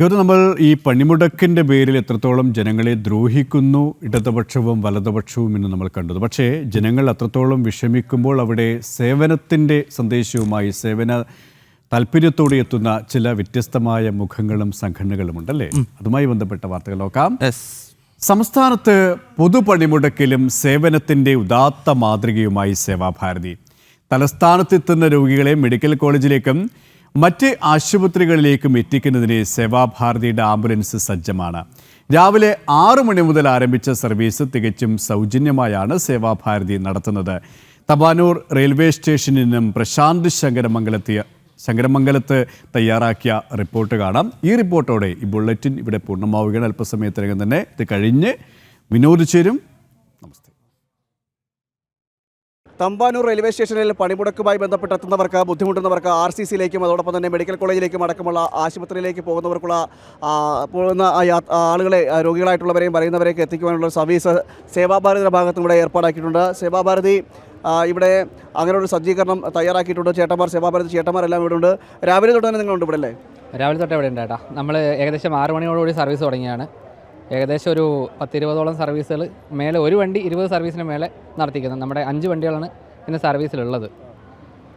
നമ്മൾ ഈ പണിമുടക്കിൻ്റെ പേരിൽ എത്രത്തോളം ജനങ്ങളെ ദ്രോഹിക്കുന്നു ഇടതുപക്ഷവും വലതുപക്ഷവും എന്ന് നമ്മൾ കണ്ടത്. പക്ഷേ ജനങ്ങൾ അത്രത്തോളം വിഷമിക്കുമ്പോൾ അവിടെ സേവനത്തിൻ്റെ സന്ദേശവുമായി സേവന താല്പര്യത്തോടെ എത്തുന്ന ചില വ്യത്യസ്തമായ മുഖങ്ങളും സംഘടനകളുമുണ്ടല്ലേ? അതുമായി ബന്ധപ്പെട്ട വാർത്തകൾ നോക്കാം. സംസ്ഥാനത്ത് പൊതുപണിമുടക്കിലും സേവനത്തിൻ്റെ ഉദാത്ത മാതൃകയുമായി സേവാഭാരതി. തലസ്ഥാനത്തെത്തുന്ന രോഗികളെ മെഡിക്കൽ കോളേജിലേക്കും മറ്റ് ആശുപത്രികളിലേക്കും എത്തിക്കുന്നതിന് സേവാഭാരതിയുടെ ആംബുലൻസ് സജ്ജമാണ്. രാവിലെ 6 മണി മുതൽ ആരംഭിച്ച സർവീസ് തികച്ചും സൗജന്യമായാണ് സേവാഭാരതി നടത്തുന്നത്. തമ്പാനൂർ റെയിൽവേ സ്റ്റേഷനിൽ നിന്നും പ്രശാന്ത് ശങ്കരമംഗലത്ത് തയ്യാറാക്കിയ റിപ്പോർട്ട് കാണാം. ഈ റിപ്പോർട്ടോടെ ഈ ബുള്ളറ്റിൻ ഇവിടെ പൂർണ്ണമാവുകയാണ്. അല്പസമയത്തിനകം തന്നെ ഇത് കഴിഞ്ഞ് വിനോദ് ചേരും. നമസ്തേ. തമ്പാനൂർ റെയിൽവേ സ്റ്റേഷനിൽ പണിമുടക്കുമായി ബന്ധപ്പെട്ടെത്തുന്നവർക്ക് ബുദ്ധിമുട്ടുന്നവർക്ക് RCCയിലേക്കും അതോടൊപ്പം തന്നെ മെഡിക്കൽ കോളേജിലേക്കും അടക്കമുള്ള ആശുപത്രിയിലേക്ക് പോകുന്ന ആളുകളെ രോഗികളായിട്ടുള്ളവരെയും പറയുന്നവരെയൊക്കെ എത്തിക്കുവാനുള്ള സർവീസ് സേവാഭാരതിയുടെ ഭാഗത്തും ഇവിടെ ഏർപ്പാടാക്കിയിട്ടുണ്ട്. സേവാഭാരതി ഇവിടെ അങ്ങനെ ഒരു സജ്ജീകരണം തയ്യാറാക്കിയിട്ടുണ്ട്. സേവാഭാരതി ചേട്ടന്മാരെല്ലാം ഇവിടെ ഉണ്ട്. രാവിലെ തൊട്ട് തന്നെ നിങ്ങളുണ്ട് ഇവിടെ അല്ലേ? രാവിലെ തൊട്ട് ഇവിടെ ഉണ്ട് ചേട്ടാ. നമ്മൾ ഏകദേശം 6 മണിയോടുകൂടി സർവീസ് തുടങ്ങിയാണ്. ഏകദേശം ഒരു 10-20ഓളം സർവീസുകൾ മേലെ, ഒരു വണ്ടി 20 സർവീസിന് മേലെ നടത്തിക്കുന്നത്. നമ്മുടെ 5 വണ്ടികളാണ് ഇന്ന് സർവീസിലുള്ളത്.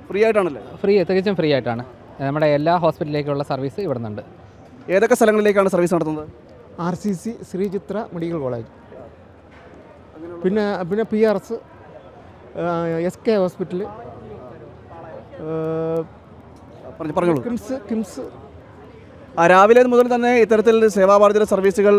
ഫ്രീ ആയിട്ടാണല്ലേ? തികച്ചും ഫ്രീ ആയിട്ടാണ്. നമ്മുടെ എല്ലാ ഹോസ്പിറ്റലിലേക്കുള്ള സർവീസ് ഇവിടെ നിന്നുണ്ട്. ഏതൊക്കെ സ്ഥലങ്ങളിലേക്കാണ് സർവീസ് നടത്തുന്നത്? RCC, ശ്രീചിത്ര മെഡിക്കൽ കോളേജ്, പിന്നെ PRS, SK ഹോസ്പിറ്റൽ, കിംസ്. രാവിലെ മുതൽ തന്നെ ഇത്തരത്തിൽ സേവാഭാരതിയുടെ സർവീസുകൾ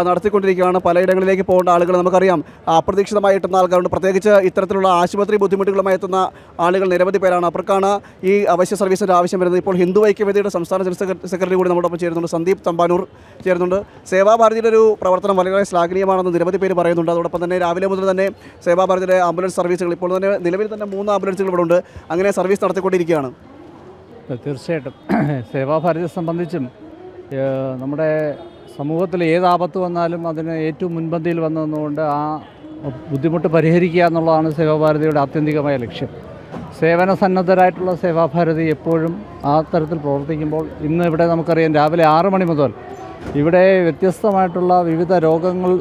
നടത്തിക്കൊണ്ടിരിക്കുകയാണ്. പലയിടങ്ങളിലേക്ക് പോകേണ്ട ആളുകൾ നമുക്കറിയാം അപ്രതീക്ഷിതമായി എത്തുന്ന ആൾക്കാരുണ്ട്. പ്രത്യേകിച്ച് ഇത്തരത്തിലുള്ള ആശുപത്രി ബുദ്ധിമുട്ടുകളുമായി എത്തുന്ന ആളുകൾ നിരവധി പേരാണ്. അവർക്കാണ് ഈ അവശ്യ സർവീസിൻ്റെ ആവശ്യം വരുന്നത്. ഇപ്പോൾ ഹിന്ദു ഐക്യവേദിയുടെ സംസ്ഥാന ജനറൽ സെക്രട്ടറി കൂടി നമ്മോടൊപ്പം ചേരുന്നുണ്ട്. സന്ദീപ് തമ്പാനൂർ ചേരുന്നുണ്ട്. സേവാഭാരതിയുടെ ഒരു പ്രവർത്തനം വളരെ ശ്ലാഘനീയമാണെന്ന് നിരവധി പേര് പറയുന്നുണ്ട്. അതോടൊപ്പം തന്നെ രാവിലെ മുതൽ തന്നെ സേവാഭാരതിയുടെ ആംബുലൻസ് സർവീസുകൾ ഇപ്പോൾ തന്നെ നിലവിൽ തന്നെ 3 ആംബുലൻസുകൾ ഇവിടെ ഉണ്ട്. അങ്ങനെ സർവീസ് നടത്തിക്കൊണ്ടിരിക്കുകയാണ്. തീർച്ചയായിട്ടും സേവാഭാരതിയെ സംബന്ധിച്ചും നമ്മുടെ സമൂഹത്തിൽ ഏത് ആപത്ത് വന്നാലും അതിന് ഏറ്റവും മുൻപന്തിയിൽ വന്നതുകൊണ്ട് ആ ബുദ്ധിമുട്ട് പരിഹരിക്കുക എന്നുള്ളതാണ് സേവാഭാരതിയുടെ ആത്യന്തികമായ ലക്ഷ്യം. സേവന സന്നദ്ധരായിട്ടുള്ള സേവാഭാരതി എപ്പോഴും ആ തരത്തിൽ പ്രവർത്തിക്കുമ്പോൾ ഇന്ന് ഇവിടെ നമുക്കറിയാം രാവിലെ 6 മണി മുതൽ ഇവിടെ വ്യത്യസ്തമായിട്ടുള്ള വിവിധ രോഗങ്ങൾ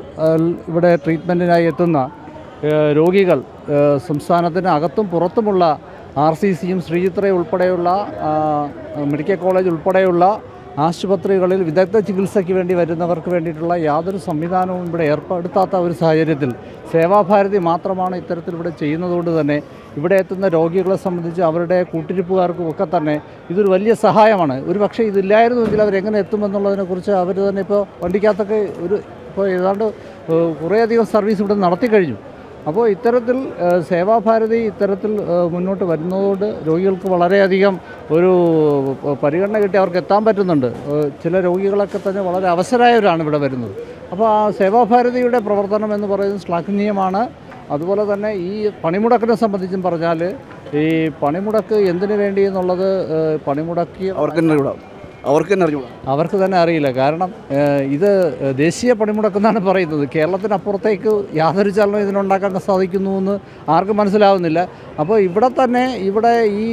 ഇവിടെ ട്രീറ്റ്മെൻറ്റിനായി എത്തുന്ന രോഗികൾ സംസ്ഥാനത്തിന് അകത്തും പുറത്തുമുള്ള RCCയും ശ്രീചിത്രയും ഉൾപ്പെടെയുള്ള മെഡിക്കൽ കോളേജ് ഉൾപ്പെടെയുള്ള ആശുപത്രികളിൽ വിദഗ്ധ ചികിത്സയ്ക്ക് വേണ്ടി വരുന്നവർക്ക് വേണ്ടിയിട്ടുള്ള യാതൊരു സംവിധാനവും ഇവിടെ ഏർപ്പെടുത്താത്ത ഒരു സാഹചര്യത്തിൽ സേവാഭാരതി മാത്രമാണ് ഇത്തരത്തിൽ ഇവിടെ ചെയ്യുന്നതുകൊണ്ട് തന്നെ ഇവിടെ എത്തുന്ന രോഗികളെ സംബന്ധിച്ച് അവരുടെ കൂട്ടിരിപ്പുകാർക്കും ഒക്കെ തന്നെ ഇതൊരു വലിയ സഹായമാണ്. ഒരു പക്ഷേ ഇതില്ലായിരുന്നുവെങ്കിൽ അവരെങ്ങനെ എത്തുമെന്നുള്ളതിനെക്കുറിച്ച് അവർ തന്നെ ഇപ്പോൾ വണ്ടിക്കകത്തൊക്കെ ഇപ്പോൾ ഏതാണ്ട് കുറേയധികം സർവീസ് ഇവിടെ നടത്തി കഴിഞ്ഞു. അപ്പോൾ ഇത്തരത്തിൽ സേവാഭാരതി ഇത്തരത്തിൽ മുന്നോട്ട് വരുന്നതുകൊണ്ട് രോഗികൾക്ക് വളരെയധികം ഒരു പരിഗണന കിട്ടി അവർക്ക് എത്താൻ പറ്റുന്നുണ്ട്. ചില രോഗികളൊക്കെ തന്നെ വളരെ അവസരായവരാണ് ഇവിടെ വരുന്നത്. അപ്പോൾ ആ സേവാഭാരതിയുടെ പ്രവർത്തനം എന്ന് പറയുന്നത് ശ്ലാഘനീയമാണ്. അതുപോലെ തന്നെ ഈ പണിമുടക്കിനെ സംബന്ധിച്ചും പറഞ്ഞാൽ ഈ പണിമുടക്ക് എന്തിനു വേണ്ടി എന്നുള്ളത് പണിമുടക്കി അവർക്ക് തന്നെ അറിയില്ല. കാരണം ഇത് ദേശീയ പണിമുടക്കെന്നാണ് പറയുന്നത്. കേരളത്തിനപ്പുറത്തേക്ക് യാതൊരു ചലനം ഇതിനുണ്ടാക്കാൻ സാധിക്കുന്നു എന്ന് ആർക്കും മനസ്സിലാവുന്നില്ല. അപ്പോൾ ഇവിടെ ഈ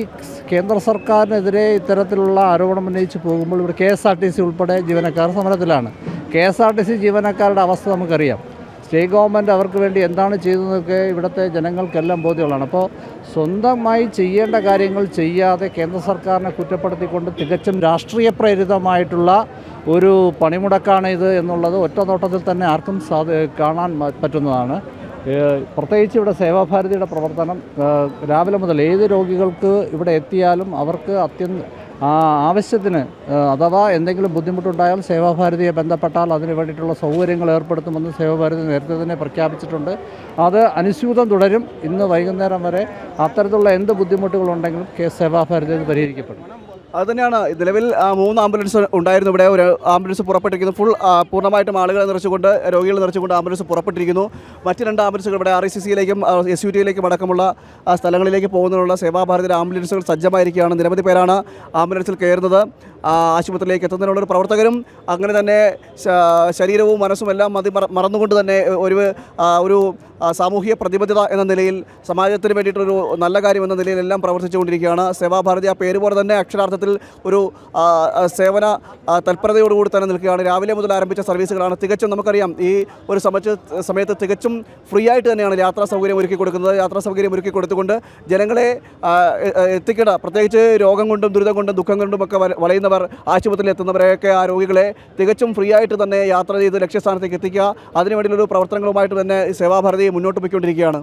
കേന്ദ്ര സർക്കാരിനെതിരെ ഇത്തരത്തിലുള്ള ആരോപണം ഉന്നയിച്ച് പോകുമ്പോൾ ഇവിടെ KSRTC ഉൾപ്പെടെ ജീവനക്കാർ സമരത്തിലാണ്. KSRTC ജീവനക്കാരുടെ അവസ്ഥ നമുക്കറിയാം. സ്റ്റേറ്റ് ഗവൺമെൻറ് അവർക്ക് വേണ്ടി എന്താണ് ചെയ്തതെന്നൊക്കെ ഇവിടുത്തെ ജനങ്ങൾക്കെല്ലാം ബോധ്യമുള്ളതാണ്. അപ്പോൾ സ്വന്തമായി ചെയ്യേണ്ട കാര്യങ്ങൾ ചെയ്യാതെ കേന്ദ്ര സർക്കാരിനെ കുറ്റപ്പെടുത്തിക്കൊണ്ട് തികച്ചും രാഷ്ട്രീയ പ്രേരിതമായിട്ടുള്ള ഒരു പണിമുടക്കാണ് ഇത് എന്നുള്ളത് ഒറ്റ നോട്ടത്തിൽ തന്നെ ആർക്കും കാണാൻ പറ്റുന്നതാണ്. പ്രത്യേകിച്ച് ഇവിടെ സേവാഭാരതിയുടെ പ്രവർത്തനം രാവിലെ മുതൽ ഏത് രോഗികൾക്ക് ഇവിടെ എത്തിയാലും അവർക്ക് ആവശ്യത്തിന് അഥവാ എന്തെങ്കിലും ബുദ്ധിമുട്ടുണ്ടായാൽ സേവാഭാരതിയെ ബന്ധപ്പെട്ടാൽ അതിന് വേണ്ടിയിട്ടുള്ള സൗകര്യങ്ങൾ ഏർപ്പെടുത്തുമെന്ന് സേവാഭാരതി നേരത്തെ തന്നെ പ്രഖ്യാപിച്ചിട്ടുണ്ട്. അത് അനുസ്യൂതം തുടരും. ഇന്ന് വൈകുന്നേരം വരെ അത്തരത്തിലുള്ള എന്ത് ബുദ്ധിമുട്ടുകളുണ്ടെങ്കിലും സേവാഭാരതി അത് പരിഹരിക്കപ്പെടും. അതുതന്നെയാണ് നിലവിൽ 3 ആംബുലൻസ് ഉണ്ടായിരുന്നു. ഇവിടെ ഒരു ആംബുലൻസ് പുറപ്പെട്ടിരിക്കുന്നു. പൂർണ്ണമായിട്ടും ആളുകളെ നിറച്ചുകൊണ്ട് രോഗികളെ നിറച്ചുകൊണ്ട് ആംബുലൻസ് പുറപ്പെട്ടിരിക്കുന്നു. മറ്റ് 2 ആംബുലൻസുകൾ ഇവിടെ RCCയിലേക്കും SUTയിലേക്കും അടക്കമുള്ള സ്ഥലങ്ങളിലേക്ക് പോകുന്നതിനുള്ള സേവാഭാരതിയുടെ ആംബുലൻസുകൾ സജ്ജമായിരിക്കുകയാണ്. നിരവധി പേരാണ് ആംബുലൻസിൽ കയറുന്നത്. ആശുപത്രിയിലേക്ക് എത്തുന്നതിനുള്ളൊരു പ്രവർത്തകരും അങ്ങനെ തന്നെ ശരീരവും മനസ്സും എല്ലാം മറന്നുകൊണ്ട് തന്നെ ഒരു സാമൂഹിക പ്രതിബദ്ധത എന്ന നിലയിൽ സമാജത്തിന് വേണ്ടിയിട്ടൊരു നല്ല കാര്യം എന്ന നിലയിൽ എല്ലാം പ്രവർത്തിച്ചുകൊണ്ടിരിക്കുകയാണ്. സേവാഭാരതി ആ പേര് പോലെ തന്നെ അക്ഷരാർത്ഥത്തിൽ ഒരു സേവന തൽപരതയോടുകൂടി തന്നെ നിൽക്കുകയാണ്. രാവിലെ മുതൽ ആരംഭിച്ച സർവീസുകളാണ്. തികച്ചും നമുക്കറിയാം ഈ ഒരു സമയത്ത് തികച്ചും ഫ്രീ ആയിട്ട് തന്നെയാണ് യാത്രാ സൗകര്യം ഒരുക്കി കൊടുക്കുന്നത്. യാത്രാ സൗകര്യം ഒരുക്കി കൊടുത്തുകൊണ്ട് ജനങ്ങളെ എത്തിക്കേണ്ട, പ്രത്യേകിച്ച് രോഗം കൊണ്ടും ദുരിതം കൊണ്ടും ദുഃഖം കൊണ്ടും ഒക്കെ വളയുന്നവർ, ആശുപത്രിയിൽ എത്തുന്നവരെയൊക്കെ ആ രോഗികളെ തികച്ചും ഫ്രീ ആയിട്ട് തന്നെ യാത്ര ചെയ്ത് ലക്ഷ്യസ്ഥാനത്തേക്ക് എത്തിക്കുക, അതിനുവേണ്ടിയുള്ളൊരു പ്രവർത്തനങ്ങളുമായിട്ട് തന്നെ സേവാഭാരതി മുന്നോട്ട് പോയിക്കൊണ്ടിരിക്കുകയാണ്.